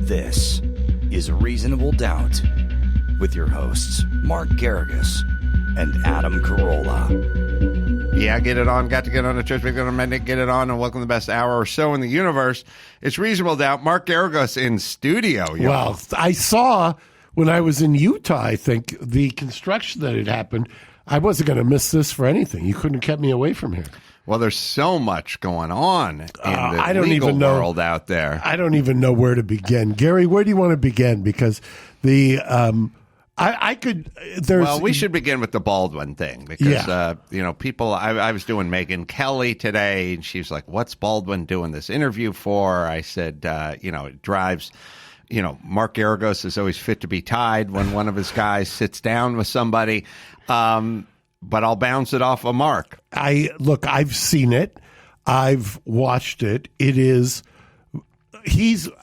This is Reasonable Doubt with your hosts, Mark Garrigus and Adam Carolla. Yeah, get it on. Got to get on a church. We're going to get it on. And welcome to the best hour or so in the universe. It's Reasonable Doubt. Mark Garrigus in studio. Y'all. Well, I saw when I was in Utah, I think, the construction that had happened. I wasn't going to miss this for anything. You couldn't have kept me away from here. Well, there's so much going on in the legal world out there. I don't even know where to begin. Gary, where do you want to begin? Because the I could. Well, we should begin with the Baldwin thing because people. I was doing Megyn Kelly today, and she's like, "What's Baldwin doing this interview for?" I said, it drives. Mark Garrigus is always fit to be tied when one of his guys sits down with somebody. But I'll bounce it off of Mark. I've seen it. I've watched it.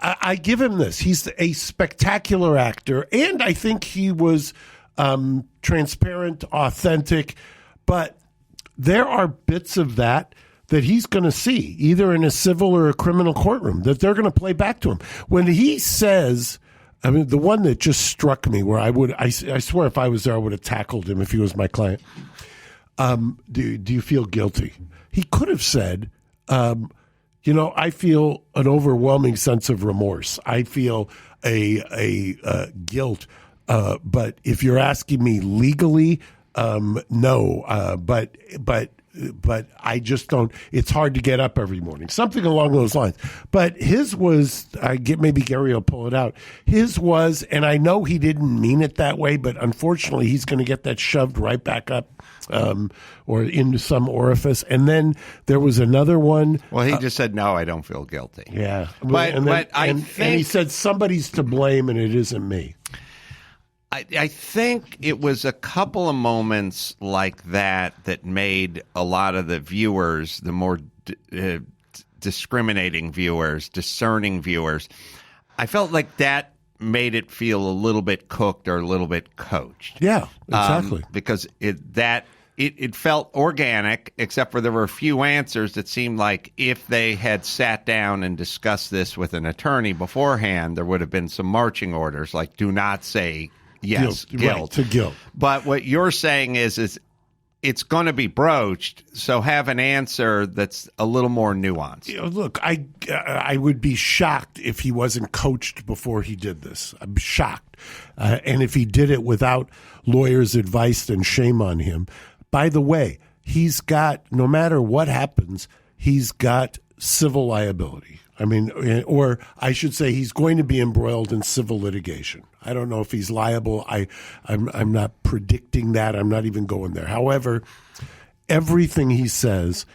I give him this. He's a spectacular actor, and I think he was transparent, authentic. But there are bits of that he's going to see, either in a civil or a criminal courtroom, that they're going to play back to him. When he says, I mean, the one that just struck me where I swear if I was there, I would have tackled him if he was my client. Do you feel guilty? He could have said, I feel an overwhelming sense of remorse. I feel a guilt. But if you're asking me legally, no. But I just don't. It's hard to get up every morning. Something along those lines. But his was. Maybe Gary will pull it out. His was, and I know he didn't mean it that way, but unfortunately, he's going to get that shoved right back up, or into some orifice. And then there was another one. Well, he just said, "No, I don't feel guilty." Yeah, but I think he said somebody's to blame, and it isn't me. I think it was a couple of moments like that made a lot of the viewers, the more discriminating viewers, discerning viewers, I felt like that made it feel a little bit cooked or a little bit coached. Yeah, exactly. Because it felt organic, except for there were a few answers that seemed like if they had sat down and discussed this with an attorney beforehand, there would have been some marching orders, like do not say yes, guilt. Right, to guilt. But what you're saying is it's going to be broached, so have an answer that's a little more nuanced. Look, I would be shocked if he wasn't coached before he did this. I'm shocked. And if he did it without lawyers' advice, then shame on him. By the way, he's got, no matter what happens, he's got civil liability. I mean, or I should say he's going to be embroiled in civil litigation. I don't know if he's liable. I'm not predicting that. I'm not even going there. However, everything he says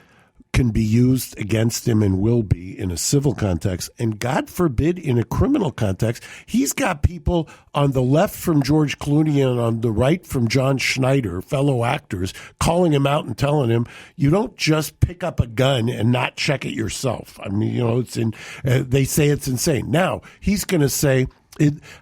can be used against him and will be in a civil context. And God forbid in a criminal context. He's got people on the left from George Clooney and on the right from John Schneider, fellow actors, calling him out and telling him, you don't just pick up a gun and not check it yourself. I mean, they say it's insane. Now, he's going to say,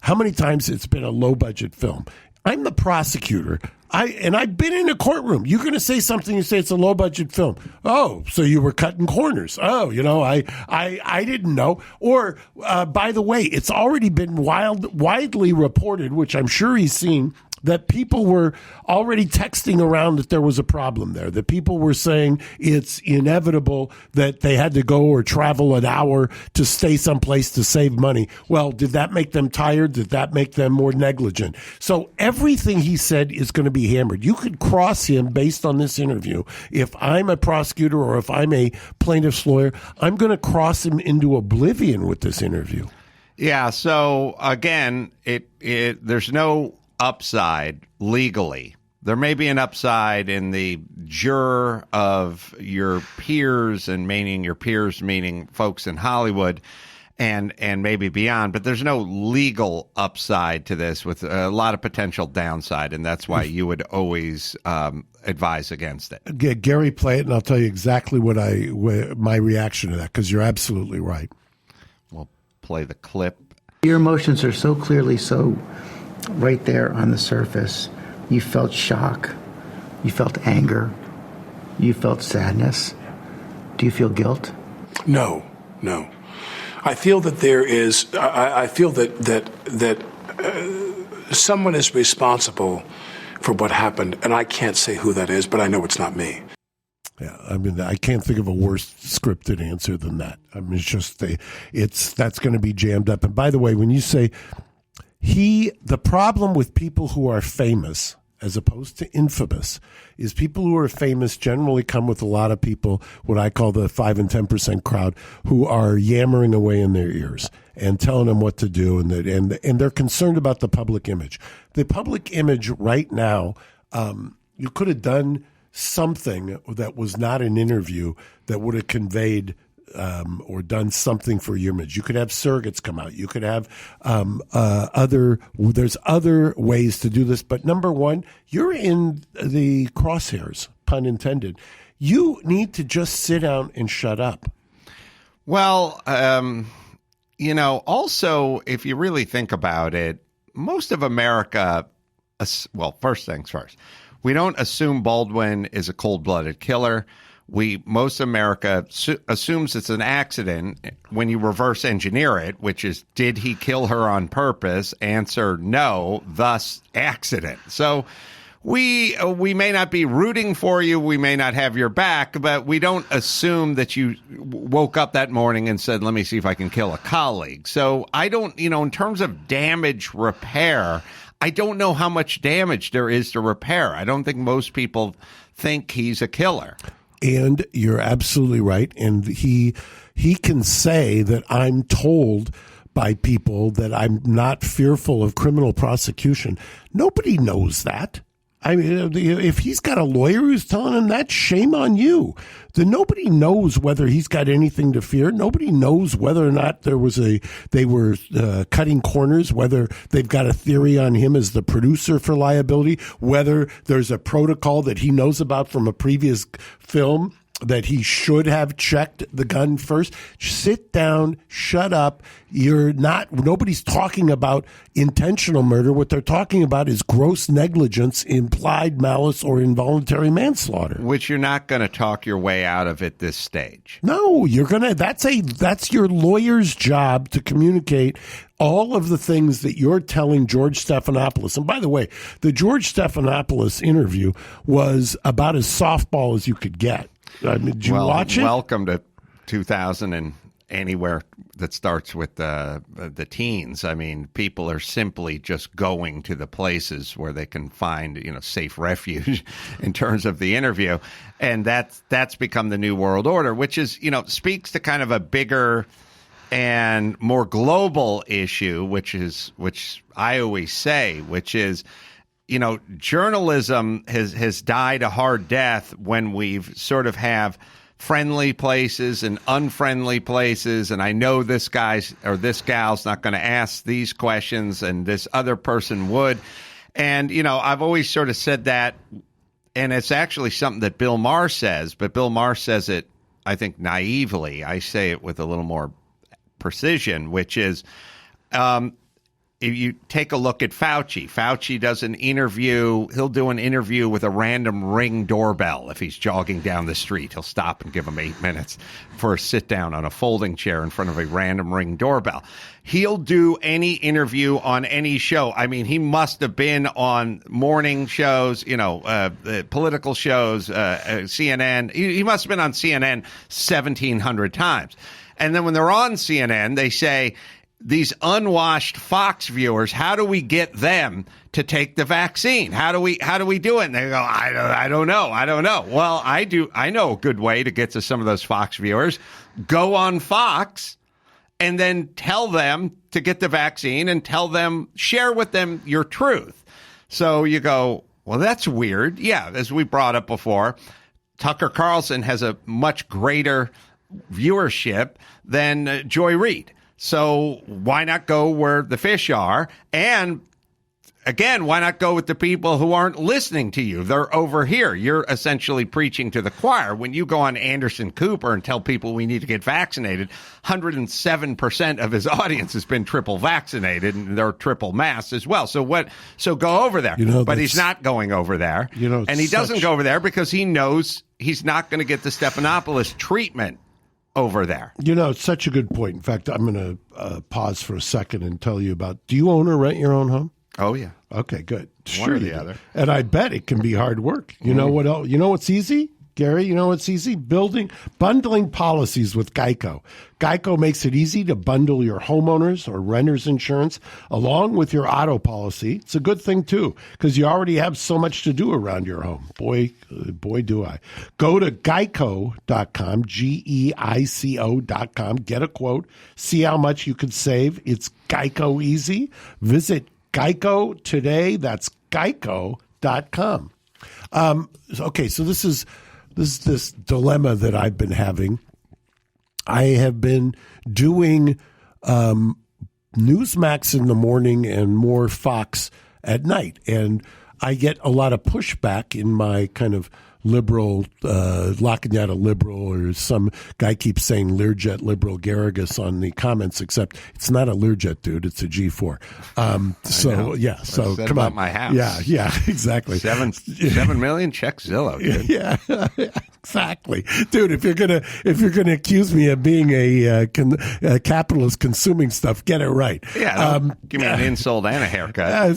how many times it's been a low-budget film? I'm the prosecutor. I've been in a courtroom. You're going to say something, you say it's a low-budget film. Oh, so you were cutting corners. Oh, I didn't know. Or, by the way, it's already been widely reported, which I'm sure he's seen, that people were already texting around that there was a problem there, that people were saying it's inevitable that they had to go or travel an hour to stay someplace to save money. Well, did that make them tired? Did that make them more negligent? So everything he said is going to be hammered. You could cross him based on this interview. If I'm a prosecutor or if I'm a plaintiff's lawyer, I'm going to cross him into oblivion with this interview. Yeah, so again, there's no upside legally. There may be an upside in the juror of your peers, and meaning your peers meaning folks in Hollywood and maybe beyond, but there's no legal upside to this with a lot of potential downside, and that's why you would always advise against it. Gary, play it, and I'll tell you exactly what my reaction to that, because you're absolutely right. We'll play the clip. Your emotions are so clearly right there on the surface. You felt shock. You felt anger. You felt sadness. Do you feel guilt? No. I feel that there is. I feel that someone is responsible for what happened, and I can't say who that is, but I know it's not me. Yeah, I mean, I can't think of a worse scripted answer than that. I mean, it's just that's going to be jammed up. And by the way, when you say the problem with people who are famous as opposed to infamous is people who are famous generally come with a lot of people, what I call the 5 and 10% crowd, who are yammering away in their ears and telling them what to do, and they're concerned about the public image. The public image right now, you could have done something that was not an interview that would have conveyed or done something for your image. You could have surrogates come out. You could have there's other ways to do this. But number one, you're in the crosshairs, pun intended. You need to just sit down and shut up. Well, also, if you really think about it, most of America, well, first things first, we don't assume Baldwin is a cold-blooded killer. Most America assumes it's an accident when you reverse engineer it, which is, did he kill her on purpose? Answer, no, thus accident. So we may not be rooting for you, we may not have your back, but we don't assume that you woke up that morning and said, let me see if I can kill a colleague. So I don't, in terms of damage repair, I don't know how much damage there is to repair. I don't think most people think he's a killer. And you're absolutely right. And he can say that I'm told by people that I'm not fearful of criminal prosecution. Nobody knows that. I mean, if he's got a lawyer who's telling him that, shame on you. Then nobody knows whether he's got anything to fear. Nobody knows whether or not they were cutting corners, whether they've got a theory on him as the producer for liability, whether there's a protocol that he knows about from a previous film that he should have checked the gun first. Sit down, shut up. Nobody's talking about intentional murder. What they're talking about is gross negligence, implied malice, or involuntary manslaughter. Which you're not going to talk your way out of at this stage. No, that's your lawyer's job to communicate all of the things that you're telling George Stephanopoulos. And by the way, the George Stephanopoulos interview was about as softball as you could get. I mean, did you watch it? Welcome to 2000 and anywhere that starts with the teens. I mean, people are simply just going to the places where they can find, safe refuge in terms of the interview. And that's become the new world order, which is, speaks to kind of a bigger and more global issue, which I always say, which is, journalism has died a hard death when we've sort of have friendly places and unfriendly places. And I know this guy's or this gal's not going to ask these questions and this other person would. And, I've always sort of said that. And it's actually something that Bill Maher says, but Bill Maher says it, I think, naively. I say it with a little more precision, which is, if you take a look at Fauci does an interview. He'll do an interview with a random Ring doorbell. If he's jogging down the street, he'll stop and give him 8 minutes for a sit down on a folding chair in front of a random Ring doorbell. He'll do any interview on any show. I mean, he must have been on morning shows, political shows, CNN. He must have been on CNN 1,700 times. And then when they're on CNN, they say, these unwashed Fox viewers, how do we get them to take the vaccine? How do we do it? And they go, I don't know. Well, I do. I know a good way to get to some of those Fox viewers. Go on Fox and then tell them to get the vaccine and share with them your truth. So you go, well, that's weird. Yeah, as we brought up before, Tucker Carlson has a much greater viewership than Joy Reid. So why not go where the fish are? And again, why not go with the people who aren't listening to you? They're over here. You're essentially preaching to the choir. When you go on Anderson Cooper and tell people we need to get vaccinated, 107% of his audience has been triple vaccinated, and they're triple masked as well. So go over there. But he's not going over there. And he doesn't go over there because he knows he's not going to get the Stephanopoulos treatment over there. You know, it's such a good point. In fact, I'm going to pause for a second and tell you about, do you own or rent your own home? Oh, yeah. Okay, good. One or the other. And I bet it can be hard work. You know what else? You know what's easy? Gary, you know what's easy? Bundling policies with Geico. Geico makes it easy to bundle your homeowners or renters insurance along with your auto policy. It's a good thing, too, because you already have so much to do around your home. Boy, do I. Go to geico.com, GEICO.com, get a quote, see how much you could save. It's Geico easy. Visit Geico today. That's geico.com. Okay, so this is this dilemma that I've been having. I have been doing Newsmax in the morning and more Fox at night, and I get a lot of pushback in my kind of liberal, locking out a liberal, or some guy keeps saying Learjet liberal Garrigus on the comments, except it's not a Learjet, dude. It's a G4. So come on. My house. Yeah, exactly. 7 million, check Zillow, dude. Yeah, exactly, dude. If you're gonna accuse me of being a capitalist consuming stuff, get it right. Yeah, give me an insult and a haircut.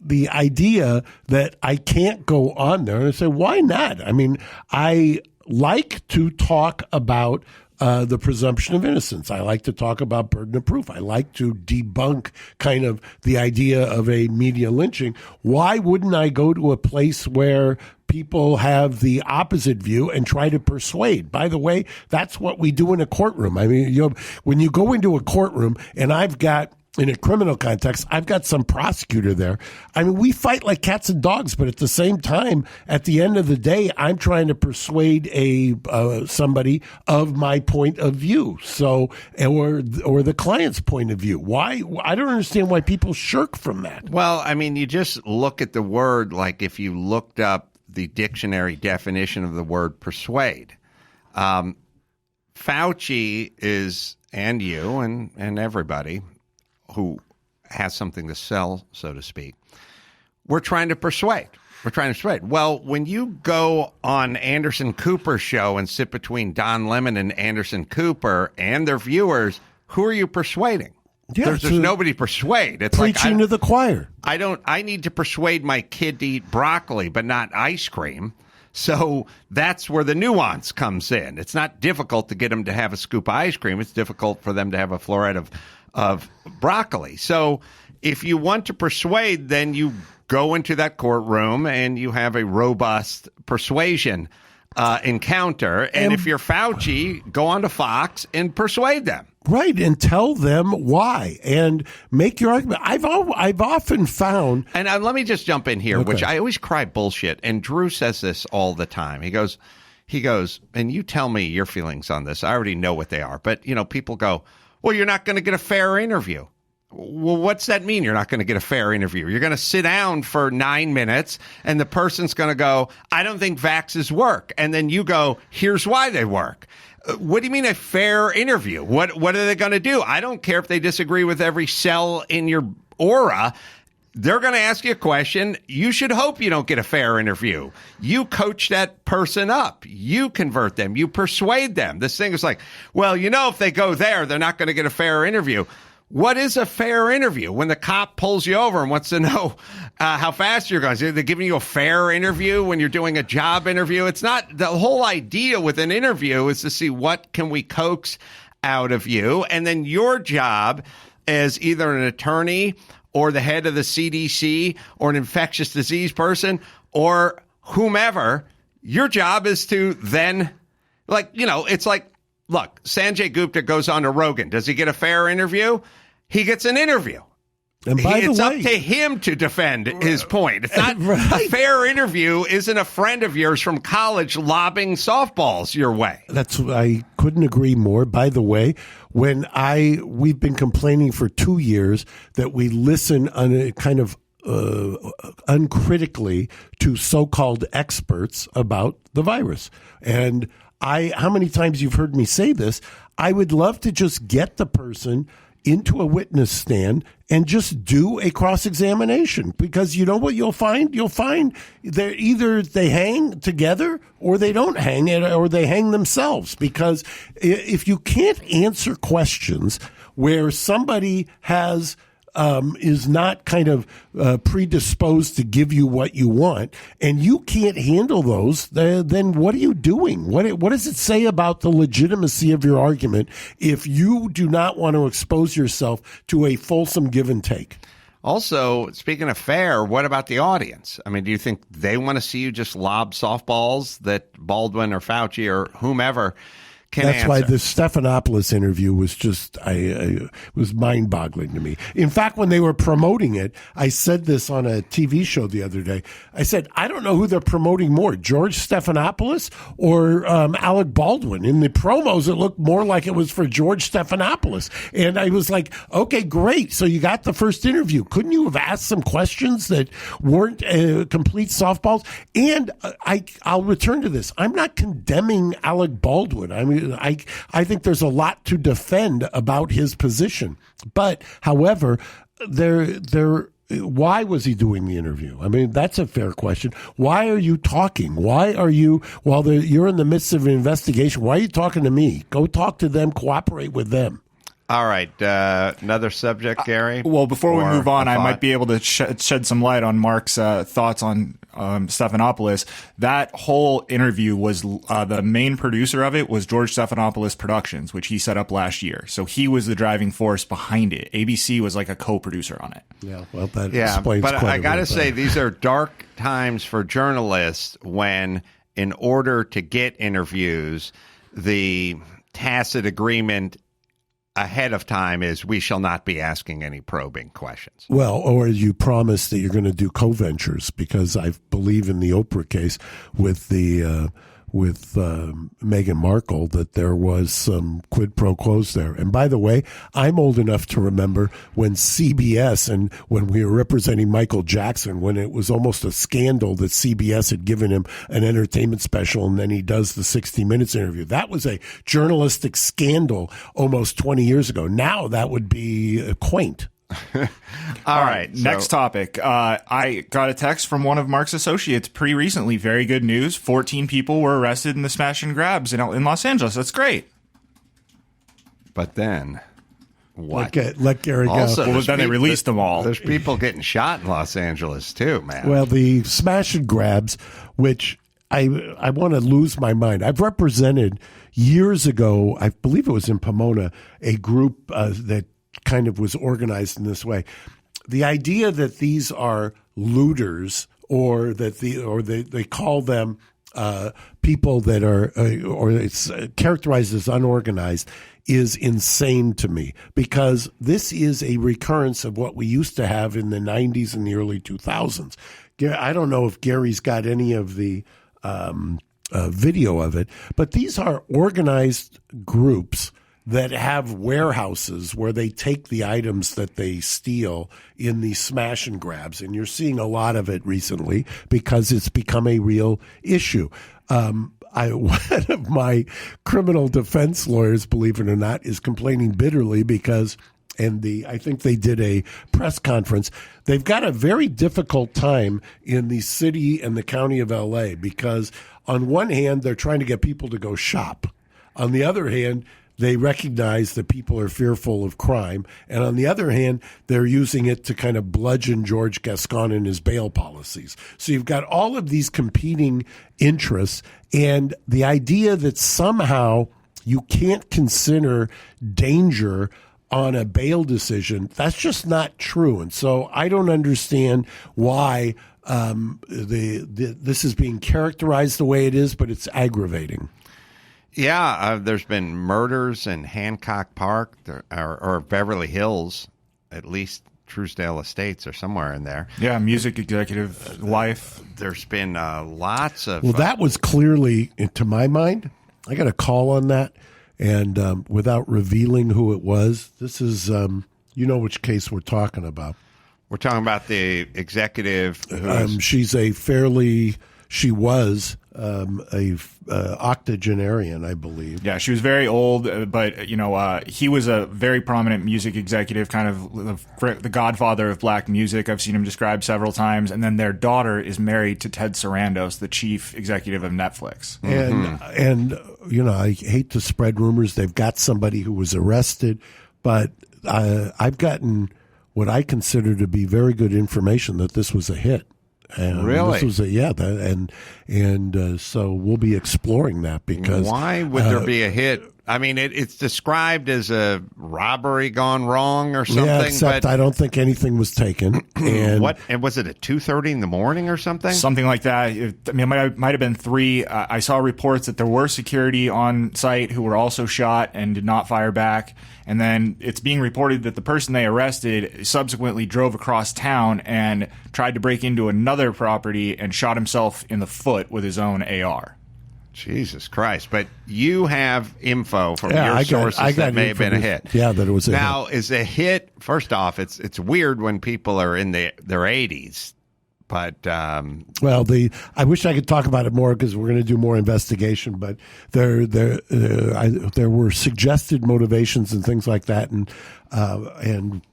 The idea that I can't go on there, and I say, why not? I mean, I like to talk about the presumption of innocence. I like to talk about burden of proof. I like to debunk kind of the idea of a media lynching. Why wouldn't I go to a place where people have the opposite view and try to persuade? By the way, that's what we do in a courtroom. I mean, when you go into a courtroom, and in a criminal context, I've got some prosecutor there. I mean, we fight like cats and dogs, but at the same time, at the end of the day, I'm trying to persuade somebody of my point of view, or the client's point of view. Why? I don't understand why people shirk from that. Well, I mean, you just look at the word, like if you looked up the dictionary definition of the word persuade. Fauci is, and you and everybody who has something to sell, so to speak, we're trying to persuade. Well, when you go on Anderson Cooper's show and sit between Don Lemon and Anderson Cooper and their viewers, who are you persuading? Yeah, there's nobody to persuade. It's preaching to the choir. I need to persuade my kid to eat broccoli, but not ice cream. So that's where the nuance comes in. It's not difficult to get them to have a scoop of ice cream. It's difficult for them to have a floret of broccoli. So if you want to persuade, then you go into that courtroom and you have a robust persuasion encounter. And if you're Fauci, go on to Fox and persuade them. Right, and tell them why, and make your argument. I've often found, and let me just jump in here, which I always cry bullshit. And Drew says this all the time. He goes, and you tell me your feelings on this. I already know what they are, but people go, well, you're not going to get a fair interview. Well, what's that mean? You're not going to get a fair interview. You're going to sit down for 9 minutes, and the person's going to go, I don't think vaxes work, and then you go, here's why they work. What do you mean a fair interview? What are they going to do? I don't care if they disagree with every cell in your aura. They're going to ask you a question. You should hope you don't get a fair interview. You coach that person up. You convert them. You persuade them. This thing is like, well, if they go there, they're not going to get a fair interview. What is a fair interview? When the cop pulls you over and wants to know how fast you're going, they're giving you a fair interview when you're doing a job interview. It's not. The whole idea with an interview is to see what can we coax out of you. And then your job as either an attorney or the head of the CDC or an infectious disease person or whomever, your job is to then, it's like, look, Sanjay Gupta goes on to Rogan. Does he get a fair interview? He gets an interview. And by the way, it's up to him to defend his point. It's not a fair interview. Isn't a friend of yours from college lobbing softballs your way? I couldn't agree more. By the way, we've been complaining for 2 years that we listen on a kind of uncritically to so-called experts about the virus. And how many times you've heard me say this, I would love to just get the person into a witness stand and just do a cross-examination, because you know what you'll find? You'll find they're either they hang together or they don't hang, or they hang themselves, because if you can't answer questions where somebody has is not kind of predisposed to give you what you want, and you can't handle those, then what are you doing? What does it say about the legitimacy of your argument if you do not want to expose yourself to a fulsome give and take? Also, speaking of fair, what about the audience? I mean, do you think they want to see you just lob softballs that Baldwin or Fauci or whomever can That's answer? why the Stephanopoulos interview was just was mind-boggling to me. In fact, when they were promoting it, I said this on a TV show the other day. I said, I don't know who they're promoting more, George Stephanopoulos or Alec Baldwin. In the promos, it looked more like it was for George Stephanopoulos. And I was like, okay, great. So you got the first interview. Couldn't you have asked some questions that weren't complete softballs? And I'll return to this. I'm not condemning Alec Baldwin. I mean, I think there's a lot to defend about his position. But, however, why was he doing the interview? I mean, that's a fair question. Why are you talking? Why are you, while you're in the midst of an investigation, why are you talking to me? Go talk to them, cooperate with them. All right. Another subject, Gary? Well, before we move on, I thought? might be able to shed some light on Mark's thoughts on Stephanopoulos. That whole interview was the main producer of it was George Stephanopoulos Productions, which he set up last year. So he was the driving force behind it. ABC was like a co-producer on it. Yeah, well, that explains but quite I got to bit. say, these are dark times for journalists when, in order to get interviews, the tacit agreement ahead of time is we shall not be asking any probing questions. Well, or you promise that you're going to do co-ventures, because I believe in the Oprah case with the Meghan Markle that there was some quid pro quos there. And by the way, I'm old enough to remember when CBS, and when we were representing Michael Jackson, when it was almost a scandal that CBS had given him an entertainment special and then he does the 60 Minutes interview. That was a journalistic scandal almost 20 years ago. Now that would be quaint. All right. Next topic. I got a text from one of Mark's associates pretty recently. Very good news. 14 people were arrested in the smash and grabs in Los Angeles. That's great. But then, what? Let Gary go. Also, Well, then they released them all. There's people getting shot in Los Angeles, too, man. Well, the smash and grabs, which I want to lose my mind. I've represented years ago, I believe it was in Pomona, a group that kind of was organized in this way. The idea that these are looters, or that they call them people that are, or it's characterized as unorganized, is insane to me, because this is a recurrence of what we used to have in the 90s and the early 2000s. I don't know if Gary's got any of the video of it, but these are organized groups that have warehouses where they take the items that they steal in these smash and grabs. And you're seeing a lot of it recently because it's become a real issue. One of my criminal defense lawyers, believe it or not, is complaining bitterly because, I think they did a press conference. They've got a very difficult time in the city and the county of LA because on one hand, they're trying to get people to go shop. On the other hand, they recognize that people are fearful of crime. And on the other hand, they're using it to kind of bludgeon George Gascon and his bail policies. So you've got all of these competing interests. And the idea that somehow you can't consider danger on a bail decision, that's just not true. And so I don't understand why this is being characterized the way it is, but it's aggravating. Yeah, there's been murders in Hancock Park or Beverly Hills, at least Truesdale Estates or somewhere in there. Yeah, music executive life. There's been lots of... Well, that was clearly, to my mind, I got a call on that, and without revealing who it was, this is, you know which case we're talking about. We're talking about the executive who's... She was octogenarian, I believe. Yeah, she was very old, but he was a very prominent music executive, kind of the godfather of black music. I've seen him described several times. And then their daughter is married to Ted Sarandos, the chief executive of Netflix. And I hate to spread rumors. They've got somebody who was arrested, but I've gotten what I consider to be very good information that this was a hit. And really? This was so we'll be exploring that because why would there be a hit? I mean, it's described as a robbery gone wrong or something. Yeah, except I don't think anything was taken. And what? And was it at 2:30 in the morning or something? Something like that. It might have been 3. I saw reports that there were security on site who were also shot and did not fire back. And then it's being reported that the person they arrested subsequently drove across town and tried to break into another property and shot himself in the foot with his own AR. Jesus Christ. But you have info from your sources that may have been a hit. Yeah, that it was a hit. Now, is a hit, first off, it's weird when people are in their 80s. But I wish I could talk about it more because we're going to do more investigation. But there were suggested motivations and things like that, and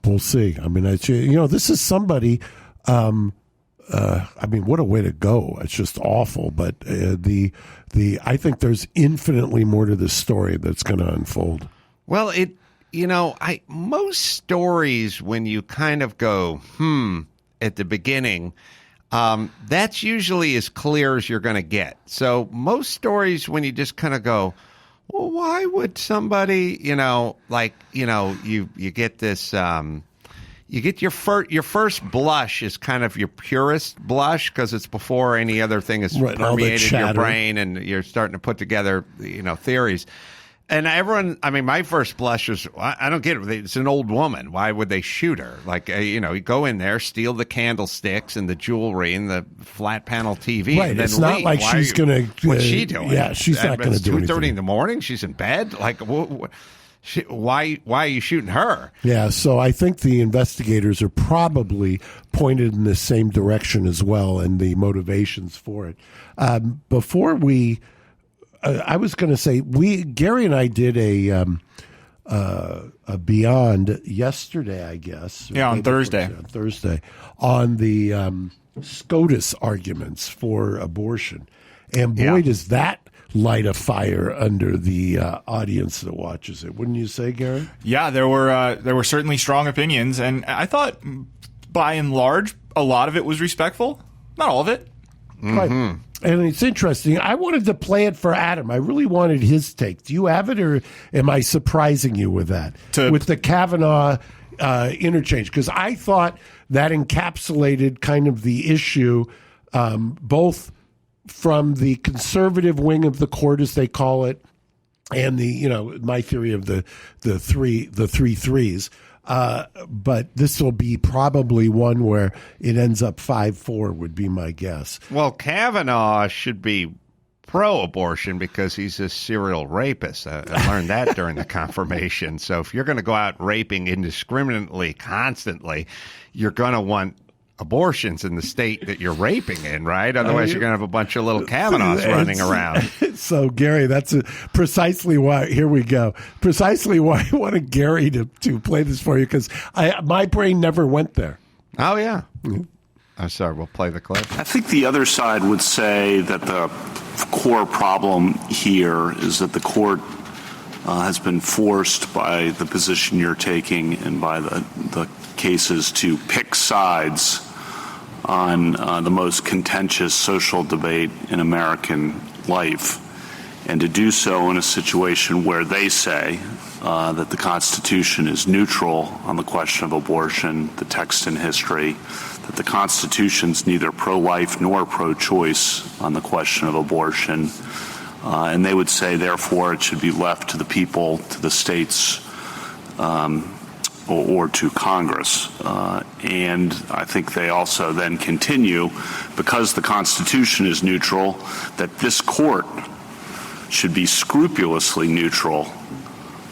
we'll see. I mean, this is somebody. What a way to go! It's just awful. But I think there's infinitely more to this story that's going to unfold. Well, most stories when you kind of go at the beginning. That's usually as clear as you're going to get. So most stories, when you just kind of go, well, why would somebody, you get this, you get your first blush is kind of your purest blush because it's before any other thing has permeated your brain and you're starting to put together, theories. And everyone, my first blush was, I don't get it. It's an old woman. Why would they shoot her? Like, you go in there, steal the candlesticks and the jewelry and the flat panel TV. Right. And then it's not leave. like she's going to. What's she doing? Yeah, she's not going to do anything. 2:30 in the morning. She's in bed. Like, why are you shooting her? Yeah. So I think the investigators are probably pointed in the same direction as well, and the motivations for it. Before we. I was going to say Gary and I did a Beyond yesterday, I guess. Yeah, on Thursday. On Thursday on the SCOTUS arguments for abortion, and boy, does that light a fire under the audience that watches it. Wouldn't you say, Gary? Yeah, there were certainly strong opinions, and I thought by and large a lot of it was respectful. Not all of it. Mm-hmm. Right. And it's interesting. I wanted to play it for Adam. I really wanted his take. Do you have it, or am I surprising you with that? With the Kavanaugh interchange? Because I thought that encapsulated kind of the issue, both from the conservative wing of the court, as they call it, and my theory of the three threes. But this will be probably one where it ends up 5-4 would be my guess. Well, Kavanaugh should be pro-abortion because he's a serial rapist. I learned that during the confirmation. So if you're going to go out raping indiscriminately constantly, you're going to want abortions in the state that you're raping in, right? Otherwise, you're going to have a bunch of little Kavanaughs running around. So, Gary, that's precisely why. Here we go. Precisely why I wanted Gary to play this for you, because my brain never went there. Oh, yeah. Mm-hmm. I'm sorry. We'll play the clip. I think the other side would say that the core problem here is that the court has been forced by the position you're taking and by the cases to pick sides on the most contentious social debate in American life, and to do so in a situation where they say that the Constitution is neutral on the question of abortion, the text and history, that the Constitution's neither pro-life nor pro-choice on the question of abortion, and they would say, therefore, it should be left to the people, to the states, or to Congress. And I think they also then continue, because the Constitution is neutral, that this court should be scrupulously neutral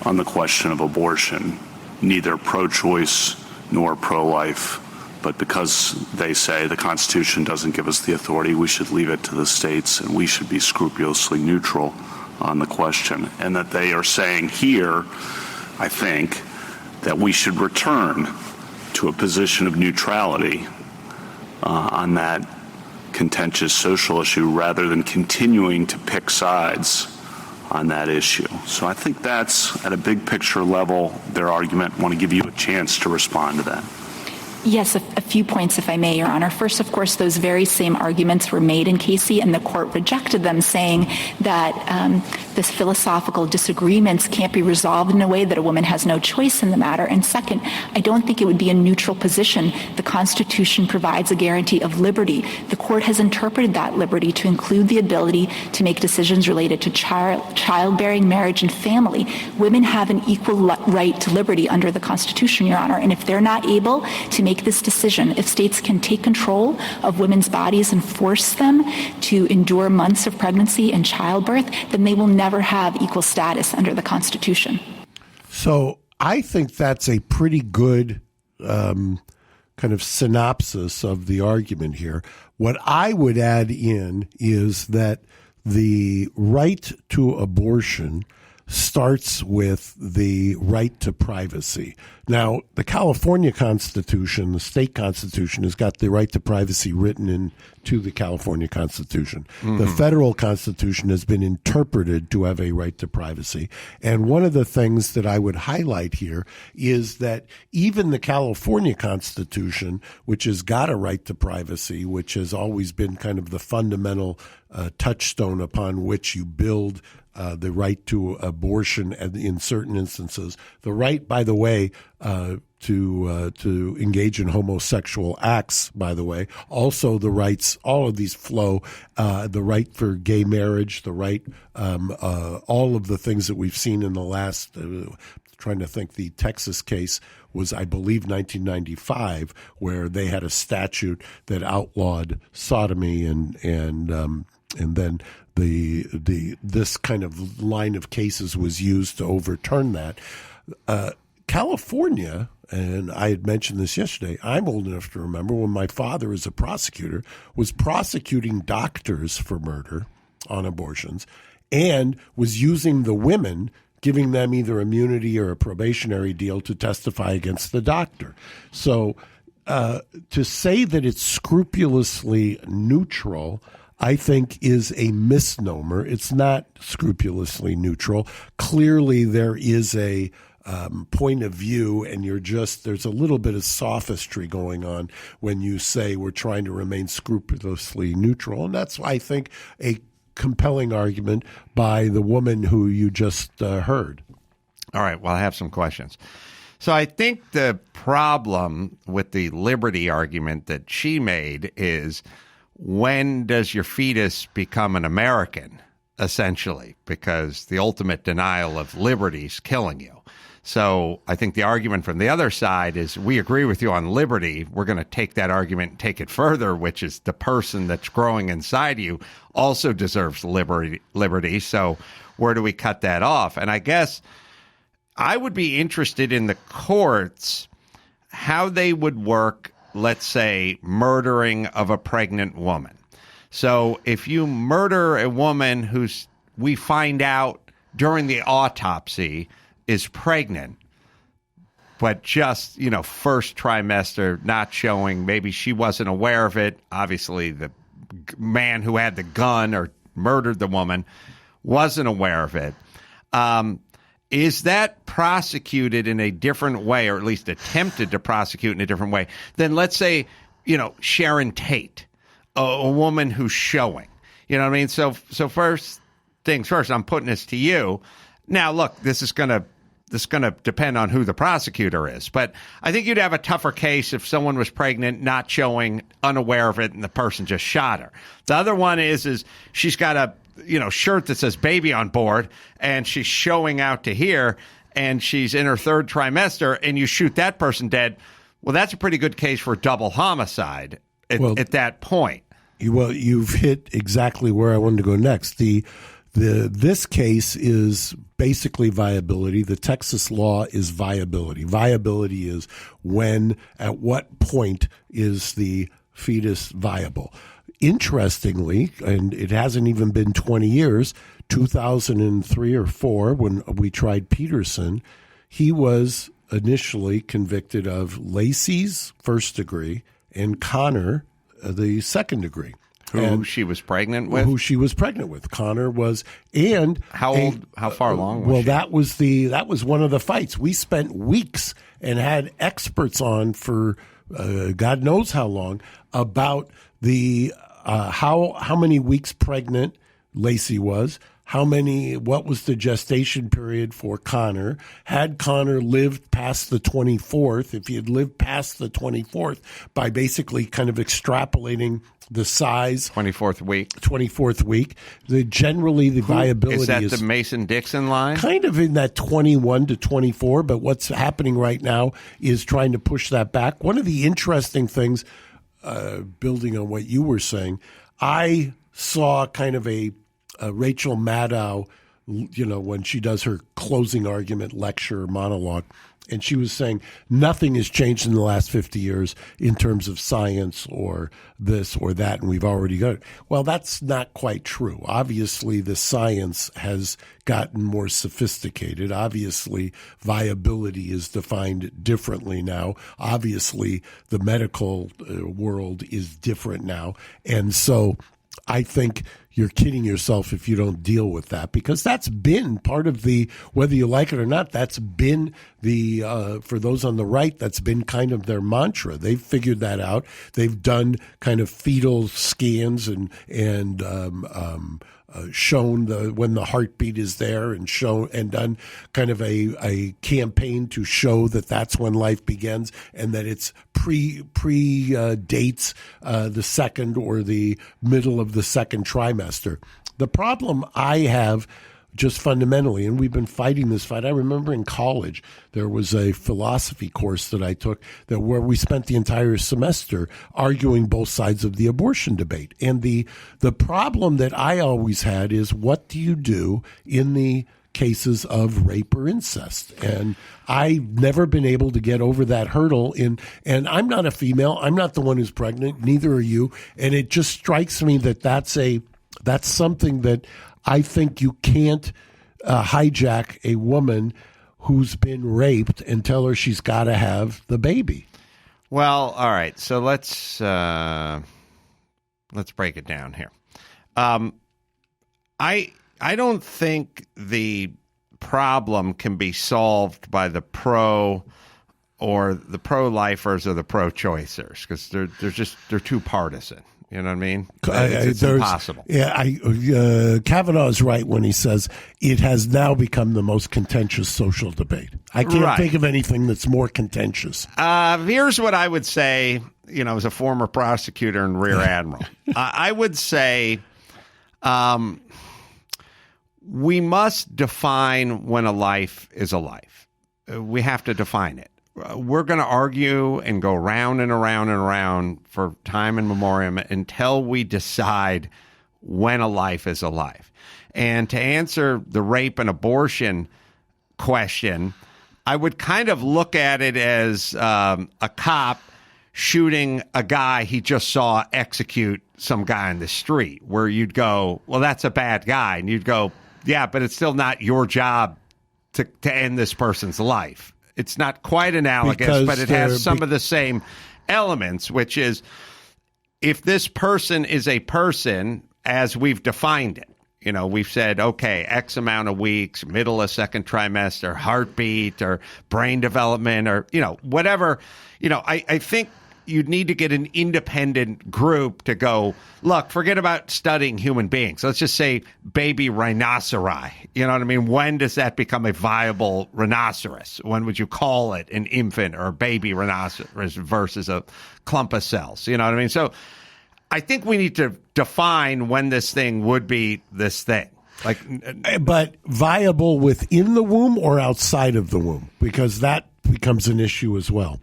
on the question of abortion, neither pro-choice nor pro-life, But because they say the Constitution doesn't give us the authority, we should leave it to the states and we should be scrupulously neutral on the question. And that they are saying here, I think, that we should return to a position of neutrality on that contentious social issue rather than continuing to pick sides on that issue. So I think that's, at a big picture level, their argument. I want to give you a chance to respond to that. Yes, a few points, if I may, Your Honor. First, of course, those very same arguments were made in Casey, and the court rejected them, saying that this philosophical disagreements can't be resolved in a way that a woman has no choice in the matter. And second, I don't think it would be a neutral position. The Constitution provides a guarantee of liberty. The court has interpreted that liberty to include the ability to make decisions related to childbearing, marriage, and family. Women have an equal right to liberty under the Constitution, Your Honor, and if they're not able to make this decision, if states can take control of women's bodies and force them to endure months of pregnancy and childbirth, then they will never have equal status under the Constitution. So I think that's a pretty good kind of synopsis of the argument here. What I would add in is that the right to abortion starts with the right to privacy. Now, the California Constitution, the state constitution, has got the right to privacy written into the California Constitution. Mm-hmm. The federal Constitution has been interpreted to have a right to privacy. And one of the things that I would highlight here is that even the California Constitution, which has got a right to privacy, which has always been kind of the fundamental touchstone upon which you build the right to abortion in certain instances. The right, by the way, to engage in homosexual acts, by the way. Also the rights, all of these flow, the right for gay marriage, the right, all of the things that we've seen in the last, trying to think, the Texas case was, I believe, 1995, where they had a statute that outlawed sodomy and then this kind of line of cases was used to overturn that. California, and I had mentioned this yesterday, I'm old enough to remember when my father, as a prosecutor, was prosecuting doctors for murder on abortions and was using the women, giving them either immunity or a probationary deal to testify against the doctor. So to say that it's scrupulously neutral, I think, is a misnomer. It's not scrupulously neutral. Clearly, there is a point of view, and there's a little bit of sophistry going on when you say we're trying to remain scrupulously neutral. And that's, I think, a compelling argument by the woman who you just heard. All right. Well, I have some questions. So I think the problem with the liberty argument that she made is, when does your fetus become an American, essentially? Because the ultimate denial of liberty is killing you. So I think the argument from the other side is, we agree with you on liberty. We're going to take that argument and take it further, which is the person that's growing inside you also deserves liberty. So where do we cut that off? And I guess I would be interested in the courts, how they would work, let's say, murdering of a pregnant woman. So if you murder a woman who's, we find out during the autopsy, is pregnant, but just, first trimester, not showing, maybe she wasn't aware of it. Obviously, the man who had the gun or murdered the woman wasn't aware of it. Is that prosecuted in a different way, or at least attempted to prosecute in a different way than, let's say, Sharon Tate, a woman who's showing? You know what I mean? So first things first, I'm putting this to you. Now, look, this is going to depend on who the prosecutor is, but I think you'd have a tougher case if someone was pregnant, not showing, unaware of it, and the person just shot her. The other one is she's got a shirt that says baby on board, and she's showing out to here, and she's in her third trimester, and you shoot that person dead. Well, that's a pretty good case for double homicide at that point. Well, you've hit exactly where I wanted to go next. The This case is basically viability. The Texas law is viability. Viability is at what point is the fetus viable. Interestingly, and it hasn't even been 20 years, 2003 or 4, when we tried Peterson, he was initially convicted of Lacey's first degree and Connor the second degree. Who she was pregnant with? Who she was pregnant with. Connor was, and how far along was well, she? that was one of the fights. We spent weeks and had experts on for God knows how long about the how many weeks pregnant Lacey was, what was the gestation period for Connor? Had Connor lived past the 24th, if he had lived past the 24th, by basically kind of extrapolating the size. 24th week. Generally, the viability is that the Mason-Dixon line? Kind of in that 21 to 24, but what's happening right now is trying to push that back. One of the interesting things, building on what you were saying, I saw kind of a Rachel Maddow, when she does her closing argument lecture or monologue, and she was saying nothing has changed in the last 50 years in terms of science or this or that, and we've already got it. Well, that's not quite true. Obviously, the science has gotten more sophisticated. Obviously, viability is defined differently now. Obviously, the medical world is different now. And so I think you're kidding yourself if you don't deal with that, because that's been part of whether you like it or not, that's been for those on the right, that's been kind of their mantra. They've figured that out. They've done kind of fetal scans and shown when the heartbeat is there, and done kind of a campaign to show that that's when life begins, and that it's dates the second or the middle of the second trimester. The problem I have, just fundamentally, and we've been fighting this fight. I remember in college there was a philosophy course that I took where we spent the entire semester arguing both sides of the abortion debate. And the problem that I always had is, what do you do in the cases of rape or incest? And I've never been able to get over that hurdle. And I'm not a female. I'm not the one who's pregnant. Neither are you. And it just strikes me that that's something that I think you can't hijack a woman who's been raped and tell her she's got to have the baby. Well, all right. So let's break it down here. I don't think the problem can be solved by the pro or the pro-lifers or the pro-choicers, because they're too partisan. You know what I mean? It's impossible. Yeah, Kavanaugh is right when he says it has now become the most contentious social debate. I can't think of anything that's more contentious. Here's what I would say, as a former prosecutor and rear admiral. I would say we must define when a life is a life. We have to define it. We're going to argue and go round and around and around for time and memoriam until we decide when a life is a life. And to answer the rape and abortion question, I would kind of look at it as a cop shooting a guy he just saw execute some guy on the street, where you'd go, well, that's a bad guy. And you'd go, yeah, but it's still not your job to end this person's life. It's not quite analogous, but it has some of the same elements, which is, if this person is a person as we've defined it, we've said, okay, X amount of weeks, middle of second trimester, heartbeat or brain development or, whatever, I think you'd need to get an independent group to go, look, forget about studying human beings. Let's just say baby rhinoceri. You know what I mean? When does that become a viable rhinoceros? When would you call it an infant or a baby rhinoceros versus a clump of cells? You know what I mean? So I think we need to define when this thing would be this thing. But viable within the womb or outside of the womb? Because that becomes an issue as well.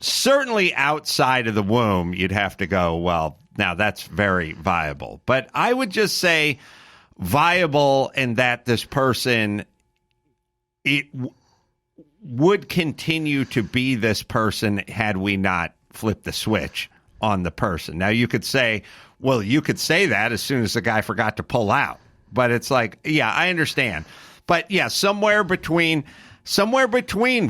Certainly outside of the womb, you'd have to go, well, now that's very viable. But I would just say viable and that this person would continue to be this person had we not flipped the switch on the person. Now, you could say, well, you could say that as soon as the guy forgot to pull out. But it's like, yeah, I understand. But yeah, somewhere between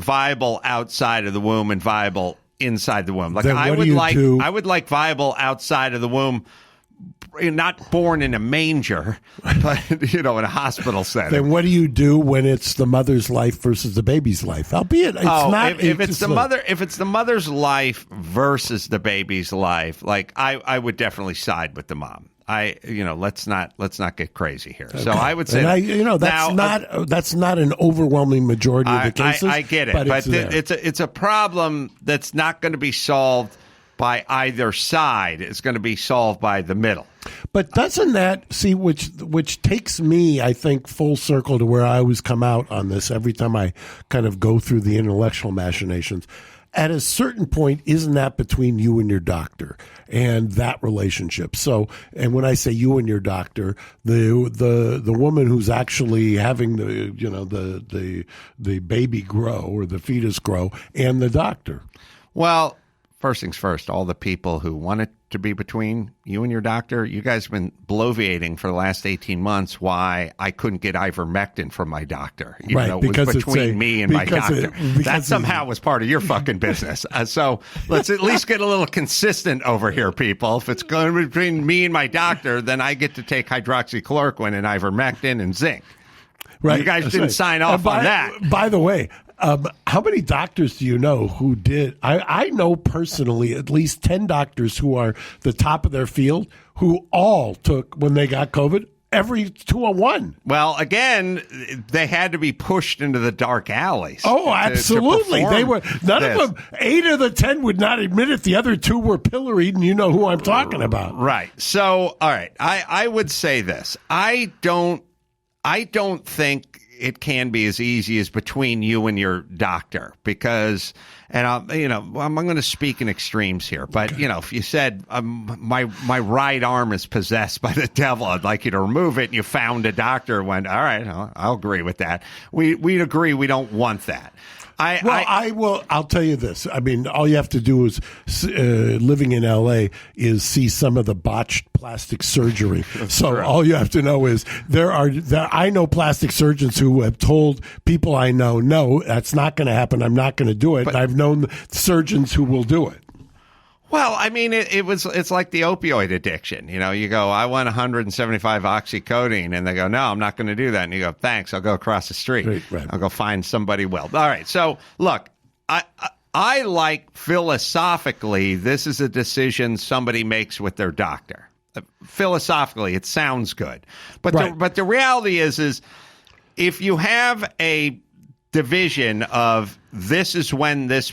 viable outside of the womb and viable inside the womb. Like I would like viable outside of the womb, not born in a manger, but in a hospital setting. Then what do you do when it's the mother's life versus the baby's life? Albeit it's not. If it's the mother's life versus the baby's life, like I would definitely side with the mom. Let's not get crazy here. Okay. So I would say that's not an overwhelming majority of the cases. I get it, but it's a problem that's not going to be solved by either side. It's going to be solved by the middle. But doesn't that which takes me, I think, full circle to where I always come out on this every time I kind of go through the intellectual machinations. At a certain point, isn't that between you and your doctor and that relationship? So, and when I say you and your doctor, the woman who's actually having the baby grow or the fetus grow and the doctor. Well, first things first, all the people who want it to be between you and your doctor, you guys have been bloviating for the last 18 months why I couldn't get ivermectin from my doctor, even though it was between me and my doctor. That somehow was part of your fucking business. So let's at least get a little consistent over here, people. If it's going between me and my doctor, then I get to take hydroxychloroquine and ivermectin and zinc. Right. You guys didn't sign off on that. By the way, how many doctors do you know who did? I know personally at least 10 doctors who are the top of their field who all took, when they got COVID, every 201. Well, again, they had to be pushed into the dark alleys. Oh, absolutely. They were none of them. 8 of the 10 would not admit it. The other 2 were pilloried, and you know who I'm talking about. Right. So, all right. I would say this. I don't think it can be as easy as between you and your doctor because, and I'm going to speak in extremes here, but if you said my right arm is possessed by the devil, I'd like you to remove it, and you found a doctor who went, all right, I'll agree with that. We'd agree we don't want that. I'll tell you this. I mean, all you have to do is living in L.A. is see some of the botched plastic surgery. So all you have to know is I know plastic surgeons who have told people I know, no, that's not going to happen. I'm not going to do it. And I've known surgeons who will do it. Well, I mean, it's like the opioid addiction. You go, I want 175 oxycodone, and they go, no, I'm not going to do that. And you go, thanks, I'll go across the street. Right. I'll go find somebody well. All right, so look, I like philosophically, this is a decision somebody makes with their doctor. Philosophically, it sounds good, but the reality is if you have a division of this is when this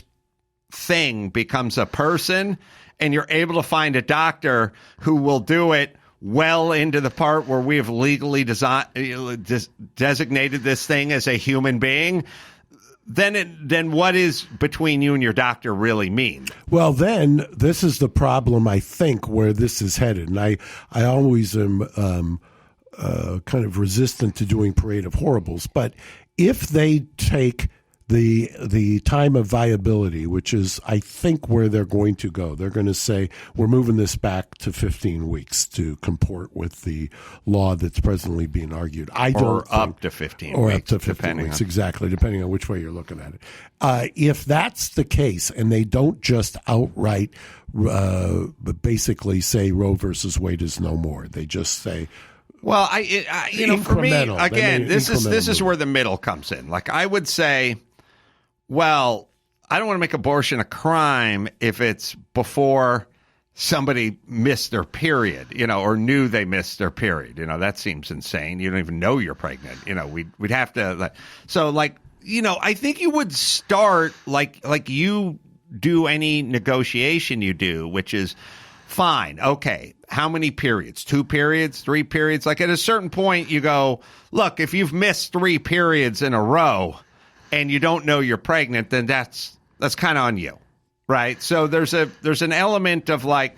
thing becomes a person, and you're able to find a doctor who will do it well into the part where we have legally designated this thing as a human being, then what is between you and your doctor really mean? Well, then this is the problem, I think, where this is headed. And I always am kind of resistant to doing parade of horribles. But if they take the time of viability, which is, I think, where they're going to go. They're going to say, we're moving this back to 15 weeks to comport with the law that's presently being argued. Up to 15 weeks. Exactly, depending on which way you're looking at it. If that's the case, and they don't just outright basically say Roe versus Wade is no more, they just say, well, for me, again, this is where the middle comes in. Like, I would say, well, I don't want to make abortion a crime if it's before somebody missed their period, or knew they missed their period. That seems insane. You don't even know you're pregnant. We'd have to. So, I think you would start like you do any negotiation you do, which is fine. Okay. How many periods? 2 periods? 3 periods? Like, at a certain point, you go, look, if you've missed 3 periods in a row and you don't know you're pregnant, then that's kind of on you, right? So there's an element of like,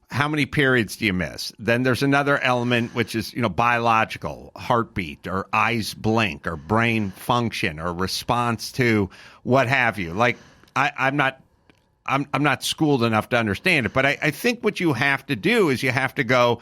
how many periods do you miss? Then there's another element, which is, biological, heartbeat or eyes blink or brain function or response to what have you. Like, I'm not schooled enough to understand it, but I think what you have to do is you have to go,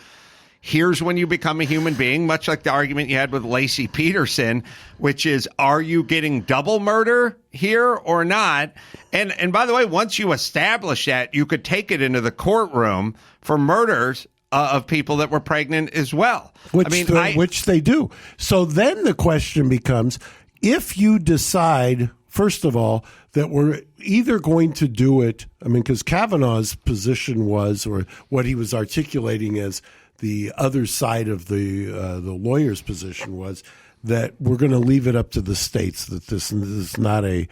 here's when you become a human being, much like the argument you had with Lacey Peterson, which is, are you getting double murder here or not? And by the way, once you establish that, you could take it into the courtroom for murders of people that were pregnant as well. Which they do. So then the question becomes, if you decide, first of all, that we're either going to do it, because Kavanaugh's position was, or what he was articulating as the other side of the lawyer's position was, that we're going to leave it up to the states, that this is not an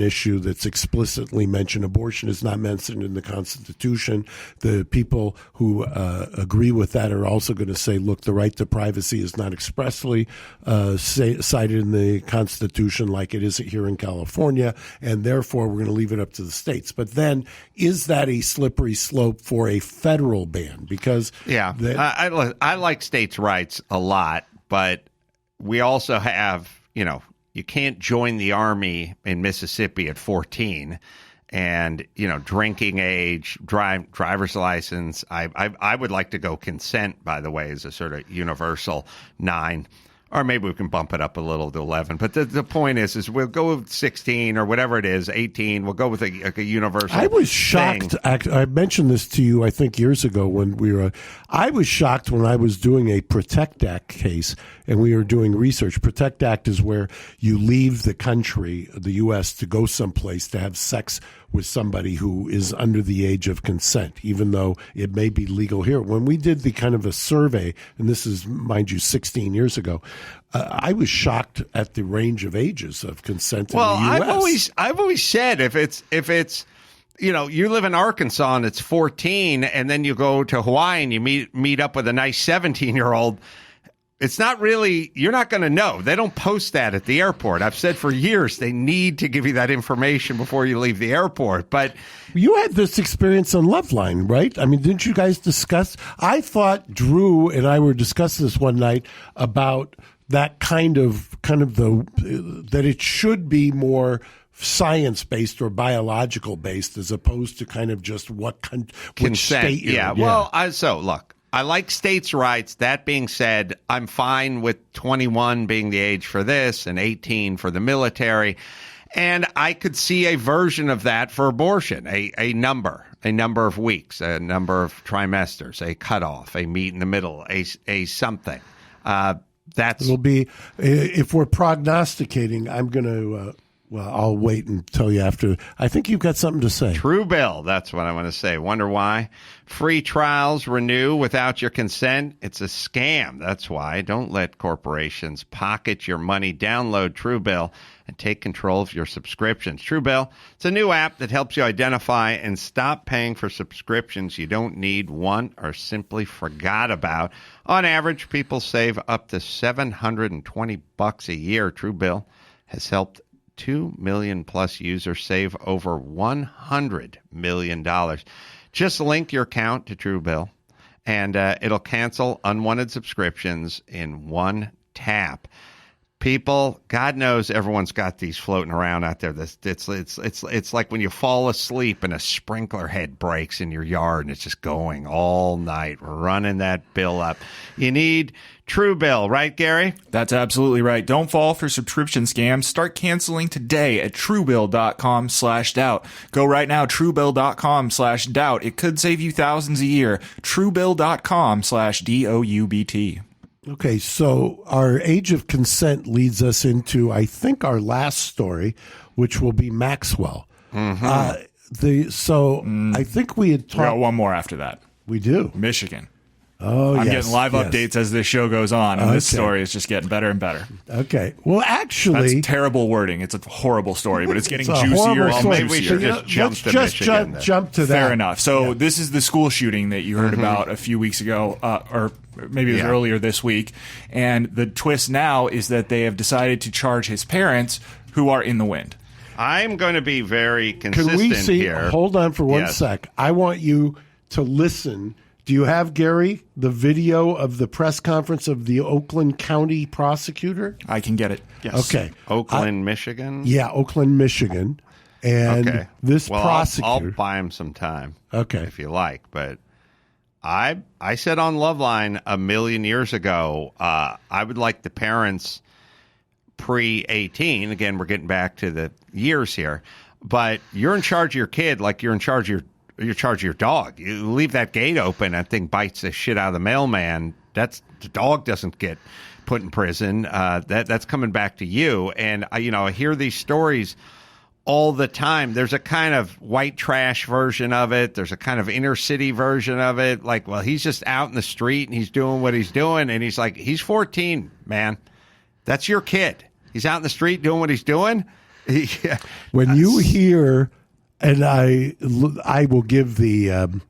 issue that's explicitly mentioned. Abortion is not mentioned in the Constitution. The people who agree with that are also going to say, look, the right to privacy is not expressly cited in the Constitution like it is here in California, and therefore we're going to leave it up to the states. But then, is that a slippery slope for a federal ban? Because I like states' rights a lot, but we also have, you can't join the Army in Mississippi at 14 and, drinking age, driver's license. I would like to go consent, by the way, as a sort of universal 9. Or maybe we can bump it up a little to 11. But the point is we'll go with 16 or whatever it is, 18. We'll go with a universal I was shocked. I mentioned this to you, I think, years ago when I was shocked when I was doing a Protect Act case and we were doing research. Protect Act is where you leave the country, the U.S., to go someplace to have sex with somebody who is under the age of consent, even though it may be legal here. When we did the kind of a survey, and this is, mind you, 16 years ago, I was shocked at the range of ages of consent in the U.S. I've always said if it's you live in Arkansas and it's 14, and then you go to Hawaii and you meet up with a nice 17-year-old. It's not really, you're not going to know. They don't post that at the airport. I've said for years they need to give you that information before you leave the airport. But you had this experience on Loveline, right? Didn't you guys discuss? I thought Drew and I were discussing this one night about that kind of that it should be more science-based or biological-based as opposed to kind of just which state you're in. Well, look. I like states' rights. That being said, I'm fine with 21 being the age for this and 18 for the military. And I could see a version of that for abortion, a number of weeks, a number of trimesters, a cutoff, a meet in the middle, a something. It'll be, if we're prognosticating, I'm going to... I'll wait and tell you after. I think you've got something to say. True Bill, that's what I want to say. Wonder why? Free trials renew without your consent. It's a scam. That's why. Don't let corporations pocket your money. Download True Bill and take control of your subscriptions. True Bill, it's a new app that helps you identify and stop paying for subscriptions you don't need, want, or simply forgot about. On average, people save up to $720 a year. True Bill has helped 2 million plus users save over $100 million. Just link your account to Truebill, and it'll cancel unwanted subscriptions in one tap. People, God knows everyone's got these floating around out there. It's like when you fall asleep and a sprinkler head breaks in your yard and it's just going all night, running that bill up. You need Truebill, right, Gary? That's absolutely right. Don't fall for subscription scams. Start canceling today at Truebill.com/doubt. Go right now, Truebill.com/doubt. It could save you thousands a year. Truebill.com/DOUBT. Okay, so our age of consent leads us into, I think, our last story, which will be Maxwell. Mm-hmm. I think we had talked. We got one more after that. We do. Michigan. Oh, I'm getting live updates as this show goes on, and this story is just getting better and better. Okay. Well, actually... That's terrible wording. It's a horrible story, but it's getting juicier and maybe we should just jump to Michigan. Jump to that. Fair enough. So this is the school shooting that you heard about a few weeks ago, or maybe it was earlier this week. And the twist now is that they have decided to charge his parents, who are in the wind. I'm going to be very consistent here. here. Hold on for one sec. I want you to listen. Do you have, Gary, the video of the press conference of the Oakland County prosecutor? I can get it. Yes. Okay. Oakland, Michigan? Yeah, Oakland, Michigan. And this prosecutor. I'll buy him some time. Okay. If you like. But I said on Loveline a million years ago, I would like the parents pre-18. Again, we're getting back to the years here. But you're in charge of your kid like you're in charge of your dog. You leave that gate open, that thing bites the shit out of the mailman. The dog doesn't get put in prison. That's coming back to you. And I hear these stories all the time. There's a kind of white trash version of it. There's a kind of inner city version of it. Like, well, he's just out in the street and he's doing what he's doing. And he's like, he's 14, man. That's your kid. He's out in the street doing what he's doing. When you hear, and I will give the